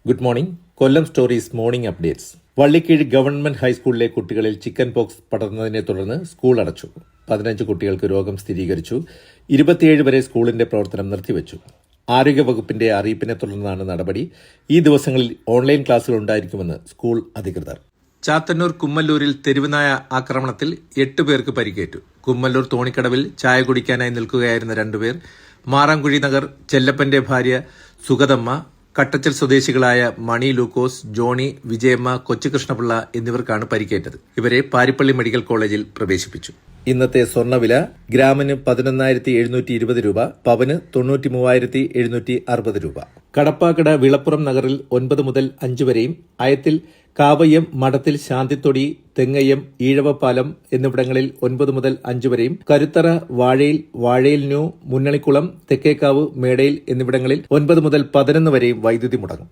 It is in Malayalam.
Good morning. Kollam stories morning updates. Vallikeezhu government ഹൈസ്കൂളിലെ കുട്ടികളിൽ ചിക്കൻ പോക്സ് പടർന്നതിനെ തുടർന്ന് സ്കൂൾ അടച്ചു. 15 കുട്ടികൾക്ക് രോഗം സ്ഥിരീകരിച്ചു. 27 വരെ സ്കൂളിന്റെ പ്രവർത്തനം നിർത്തിവച്ചു. ആരോഗ്യവകുപ്പിന്റെ അറിയിപ്പിനെ തുടർന്നാണ് നടപടി. ഈ ദിവസങ്ങളിൽ ഓൺലൈൻ ക്ലാസുകൾ ഉണ്ടായിരിക്കുമെന്ന് സ്കൂൾ അധികൃതർ. ചാത്തന്നൂർ കുമ്മല്ലൂരിൽ തെരുവുനായ ആക്രമണത്തിൽ 8 പേർക്ക് പരിക്കേറ്റു. കുമ്മല്ലൂർ തോണിക്കടവിൽ ചായ കുടിക്കാനായി നിൽക്കുകയായിരുന്ന 2 പേർ, മാറാംകുഴി നഗർ ചെല്ലപ്പന്റെ ഭാര്യ സുഗതമ്മ, കട്ടച്ചൽ സ്വദേശികളായ മണി ലൂക്കോസ്, ജോണി, വിജയമ്മ, കൊച്ചുകൃഷ്ണപിള്ള എന്നിവർക്കാണ് പരിക്കേറ്റത്. ഇവരെ പാരിപ്പള്ളി മെഡിക്കൽ കോളേജിൽ പ്രവേശിപ്പിച്ചു. ഇന്നത്തെ സ്വർണ്ണവില ഗ്രാമിന് 11,720 രൂപ, പവന് 93,760 രൂപ. കടപ്പാക്കട വിളപ്പുറം നഗറിൽ 9 മുതൽ 5 വരെയും, അയത്തിൽ കാവയ്യം, മഠത്തിൽ ശാന്തിത്തൊടി, തെങ്ങയ്യം, ഈഴവപ്പാലം എന്നിവിടങ്ങളിൽ 9 മുതൽ 5 വരെയും, കരുത്തറ, വാഴയിൽ ന്യൂ, മുന്നണിക്കുളം, തെക്കേക്കാവ്, മേടയിൽ എന്നിവിടങ്ങളിൽ 9 മുതൽ 11 വരെയും വൈദ്യുതി മുടങ്ങും.